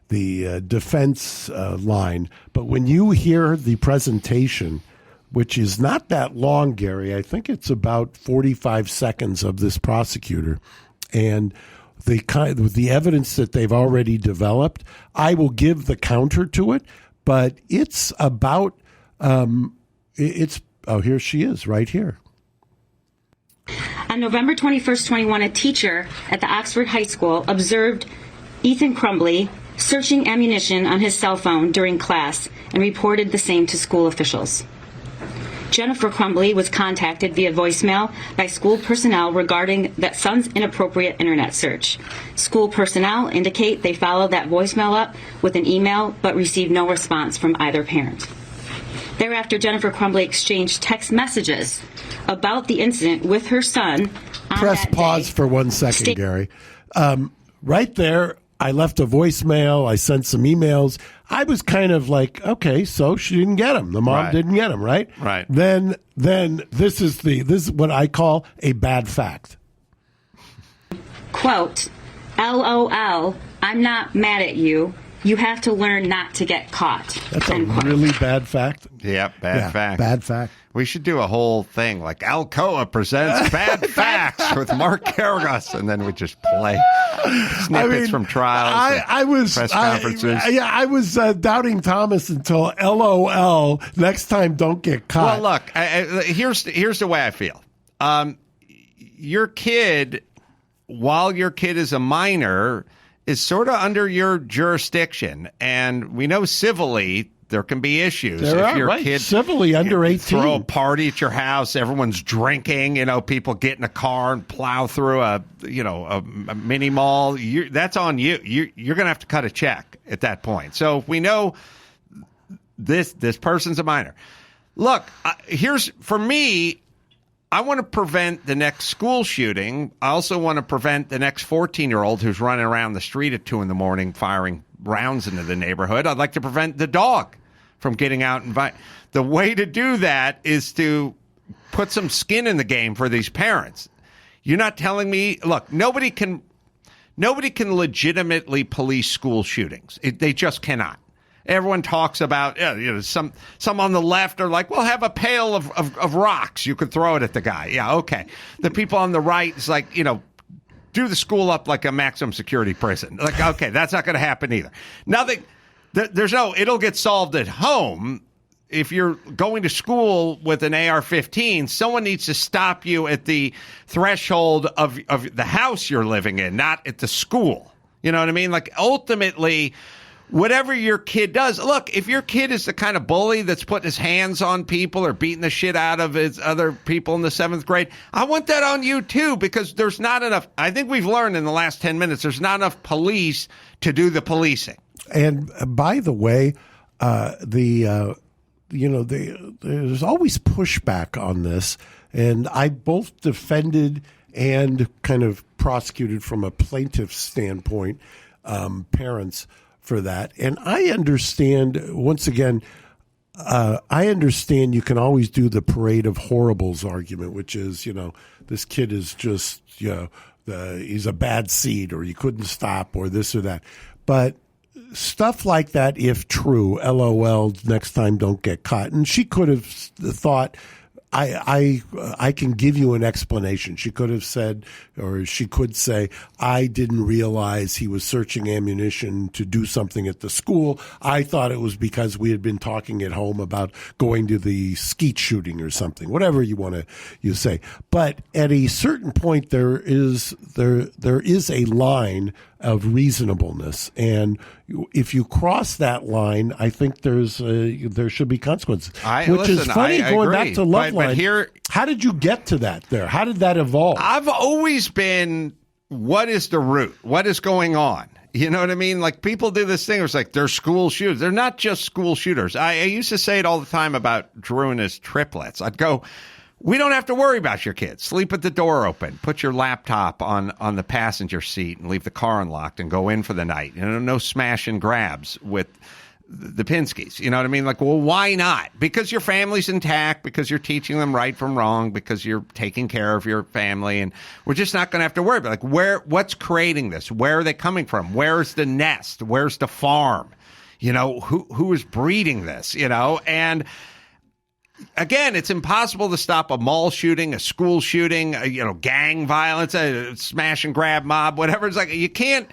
defense line, but when you hear the presentation, which is not that long, Gary, I think it's about 45 seconds of this prosecutor, and the evidence that they've already developed, I will give the counter to it, but it's about here she is right here. On November 21st, 21, a teacher at the Oxford High School observed Ethan Crumbley searching ammunition on his cell phone during class and reported the same to school officials. Jennifer Crumbley was contacted via voicemail by school personnel regarding that son's inappropriate internet search. School personnel indicate they followed that voicemail up with an email but received no response from either parent. Thereafter, Jennifer Crumbley exchanged text messages about the incident with her son. Press pause for 1 second, Gary. Right there, I left a voicemail. I sent some emails. I was kind of like, okay, so she didn't get him. The mom didn't get him, right? Right. Then this is what I call a bad fact. Quote, LOL, I'm not mad at you. You have to learn not to get caught. That's a really bad fact. Yeah, bad fact. Bad fact. We should do a whole thing like Alcoa presents Bad Facts with Mark Caragos, and then we just play snippets from trials. I was press conferences. I was doubting Thomas until LOL. Next time, don't get caught. Well, look, here's the way I feel. Your kid, while your kid is a minor, is sort of under your jurisdiction, and we know civilly there can be issues. If your kid civilly under 18, throw a party at your house, everyone's drinking. People get in a car and plow through a mini mall. That's on you. You're going to have to cut a check at that point. So if we know this person's a minor. Look, here's for me. I want to prevent the next school shooting. I also want to prevent the next 14-year-old who's running around the street at 2 a.m. firing rounds into the neighborhood. I'd like to prevent the dog from getting out and the way to do that is to put some skin in the game for these parents. You're not telling me, look, nobody can legitimately police school shootings. They just cannot. Everyone talks about, some on the left are like, well, have a pail of rocks. You could throw it at the guy. Yeah, okay. The people on the right is like, do the school up like a maximum security prison. Like, okay, that's not going to happen either. Nothing. It'll get solved at home. If you're going to school with an AR-15, someone needs to stop you at the threshold of the house you're living in, not at the school. You know what I mean? Like, ultimately, whatever your kid does, look, if your kid is the kind of bully that's putting his hands on people or beating the shit out of his other people in the 7th grade, I want that on you too, because there's not enough. I think we've learned in the last 10 minutes, there's not enough police to do the policing. And by the way, there's always pushback on this, and I both defended and kind of prosecuted from a plaintiff standpoint, parents for that. And I understand, once again, I understand you can always do the parade of horribles argument, which is, this kid is just, he's a bad seed, or you couldn't stop, or this or that. But stuff like that, if true, LOL, next time don't get caught. And she could have thought, I can give you an explanation. She could have said, or she could say, I didn't realize he was searching ammunition to do something at the school. I thought it was because we had been talking at home about going to the skeet shooting or something, whatever you say. But at a certain point, there is a line of reasonableness, and if you cross that line, I think there should be consequences. Is funny. Going back to Loveline, but here, how did you get to that? There, how did that evolve? I've always been, what is the root? What is going on? You know what I mean? Like, people do this thing. It's like they're school shooters. They're not just school shooters. I used to say it all the time about Drew and his triplets. I'd go, we don't have to worry about your kids. Sleep with the door open. Put your laptop on the passenger seat and leave the car unlocked and go in for the night. You know, no smash and grabs with the Pinskys. You know what I mean? Like, well, why not? Because your family's intact, because you're teaching them right from wrong, because you're taking care of your family, and we're just not going to have to worry about, like, what's creating this? Where are they coming from? Where's the nest? Where's the farm? You know, who is breeding this? You know, and again, it's impossible to stop a mall shooting, a school shooting, gang violence, a smash and grab mob, whatever. It's like, you can't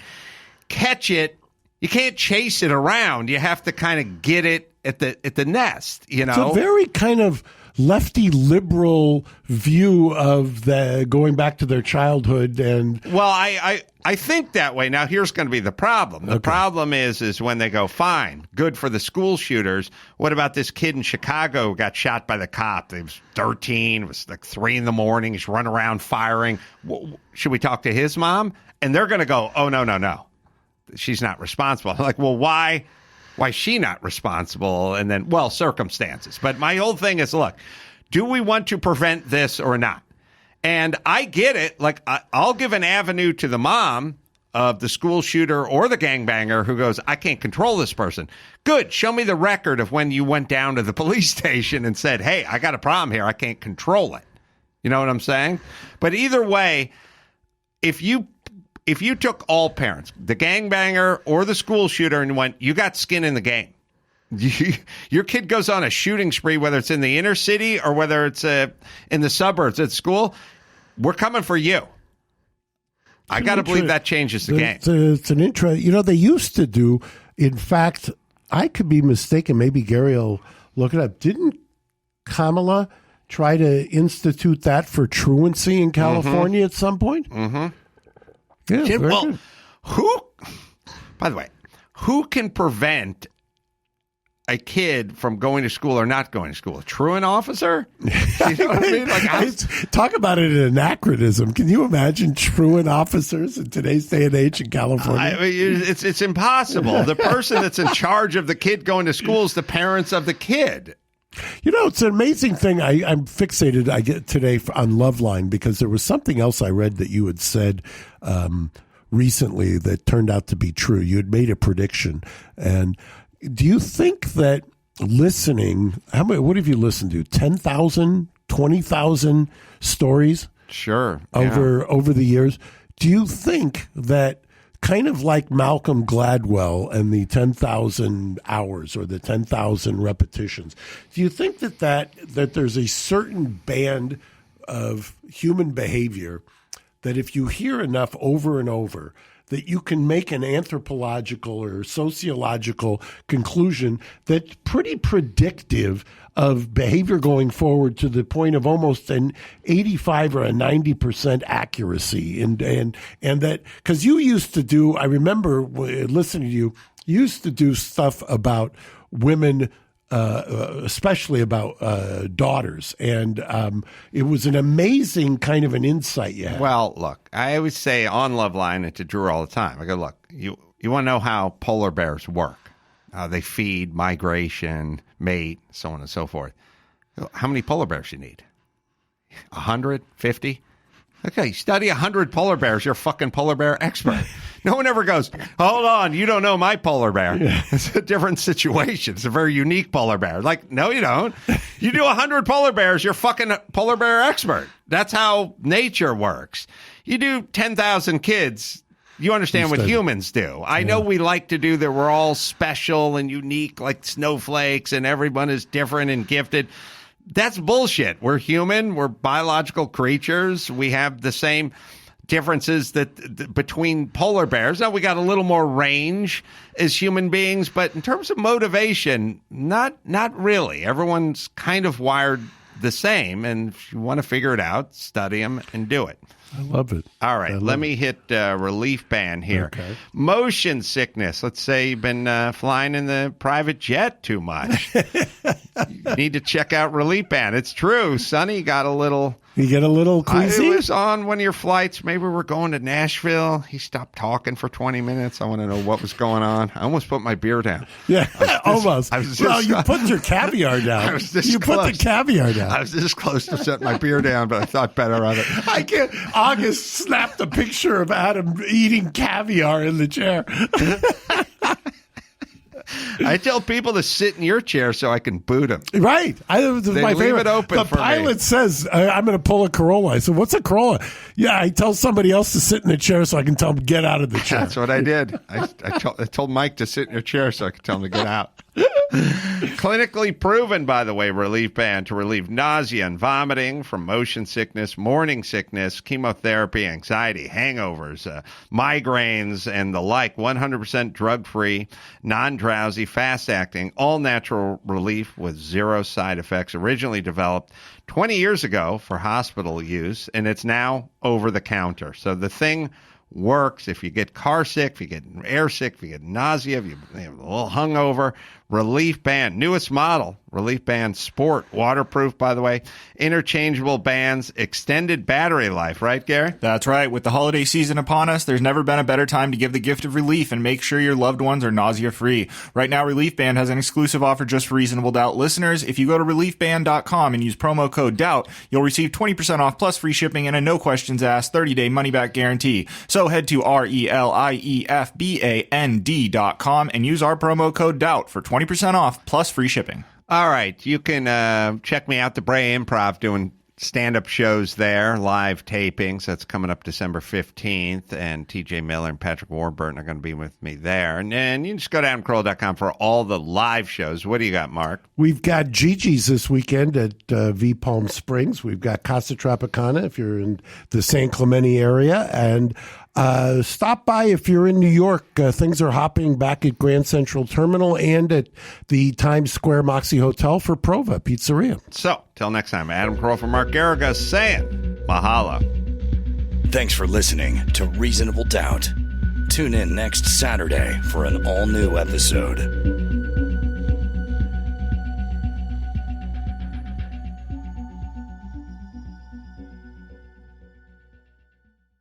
catch it. You can't chase it around. You have to kind of get it at the nest, you know? It's a very kind of lefty liberal view of the going back to their childhood. And well, I think that way. Now, here's going to be the problem. The problem is when they go, fine, good for the school shooters. What about this kid in Chicago who got shot by the cop? He was 13. It was like 3 a.m. He's running around firing. Should we talk to his mom? And they're going to go, oh, no. She's not responsible. I'm like, well, why is she not responsible? And then, well, circumstances. But my whole thing is, look, do we want to prevent this or not? And I get it. Like, I'll give an avenue to the mom of the school shooter or the gangbanger who goes, I can't control this person. Good. Show me the record of when you went down to the police station and said, hey, I got a problem here. I can't control it. You know what I'm saying? But either way, if you took all parents, the gangbanger or the school shooter, and went, you got skin in the game. Your kid goes on a shooting spree, whether it's in the inner city or whether it's in the suburbs at school, we're coming for you. I got to believe that changes the game. It's an interest. They used to do, in fact, I could be mistaken. Maybe Gary will look it up. Didn't Kamala try to institute that for truancy in California at some point? Mm-hmm. Yeah, well, by the way, who can prevent a kid from going to school or not going to school? A truant officer? You know what I mean? Like, talk about it in anachronism. Can you imagine truant officers in today's day and age in California? It's impossible. The person that's in charge of the kid going to school is the parents of the kid. It's an amazing thing. I'm fixated. I get today on Loveline because there was something else I read that you had said recently that turned out to be true. You had made a prediction. And do you think that listening, what have you listened to? 10,000, 20,000 stories? Sure. Over the years. Do you think that, kind of like Malcolm Gladwell and the 10,000 hours or the 10,000 repetitions, do you think that there's a certain band of human behavior that if you hear enough over and over, that you can make an anthropological or sociological conclusion that's pretty predictive of behavior going forward to the point of almost an 85 or a 90% accuracy. And that, because you used to do, I remember listening to you used to do stuff about women, especially about daughters. And it was an amazing kind of an insight you had. Well, look, I always say on Loveline and to Drew all the time, I go, look, you want to know how polar bears work? They feed, migration, mate, so on and so forth. How many polar bears you need? 100? 50? Okay, study 100 polar bears. You're a fucking polar bear expert. No one ever goes, hold on, you don't know my polar bear. Yeah. It's a different situation. It's a very unique polar bear. Like, no, you don't. You do 100 polar bears, you're fucking a polar bear expert. That's how nature works. You do 10,000 kids, you understand what humans do. I know we like to do that we're all special and unique like snowflakes and everyone is different and gifted. That's bullshit. We're human. We're biological creatures. We have the same differences that between polar bears. Now, we got a little more range as human beings, but in terms of motivation, not really. Everyone's kind of wired the same, and if you want to figure it out, study them and do it. I love it. All right, let me hit relief band here. Okay. Motion sickness. Let's say you've been flying in the private jet too much. You need to check out relief band. It's true. Sonny got a little... You get a little queasy? It was on one of your flights. Maybe we're going to Nashville. He stopped talking for 20 minutes. I want to know what was going on. I almost put my beer down. Yeah, almost. Well, you put your caviar down. I was this you close. Put the caviar down. I was this close to setting my beer down, but I thought better of it. I can't. August snapped a picture of Adam eating caviar in the chair. I tell people to sit in your chair so I can boot them. Right. My leave favorite. it open the for pilot me. says, I'm going to pull a Carolla. I said, what's a Carolla? Yeah, I tell somebody else to sit in the chair so I can tell them get out of the chair. That's what I did. I told Mike to sit in your chair so I could tell him to get out. Clinically proven, by the way, relief band to relieve nausea and vomiting from motion sickness, morning sickness, chemotherapy, anxiety, hangovers, migraines, and the like. 100% drug-free, non-drowsy, fast-acting, all-natural relief with zero side effects. Originally developed 20 years ago for hospital use, and it's now over-the-counter. So the thing works if you get car sick, if you get air sick, if you get nausea, if you have a little hungover. Relief band, newest model, relief band sport, waterproof, by the way, interchangeable bands, extended battery life, right, Gary? That's right. With the holiday season upon us, there's never been a better time to give the gift of relief and make sure your loved ones are nausea-free. Right now, Relief Band has an exclusive offer just for Reasonable Doubt listeners. If you go to reliefband.com and use promo code DOUBT, you'll receive 20% off plus free shipping and a no questions asked 30-day money-back guarantee. So head to reliefband.com and use our promo code DOUBT for 20% off plus free shipping. All right. You can check me out, the Bray Improv, doing stand-up shows there, live tapings. That's coming up December 15th, and TJ Miller and Patrick Warburton are going to be with me there. And then you can just go to AdamCarolla.com for all the live shows. What do you got, Mark? We've got Gigi's this weekend at V Palm Springs. We've got Casa Tropicana if you're in the San Clemente area, and stop by if you're in New York. Things are hopping back at Grand Central Terminal and at the Times Square Moxie Hotel for Prova Pizzeria. So, till next time, Adam Carolla for Mark Garriga saying mahalo. Thanks for listening to Reasonable Doubt. Tune in next Saturday for an all-new episode.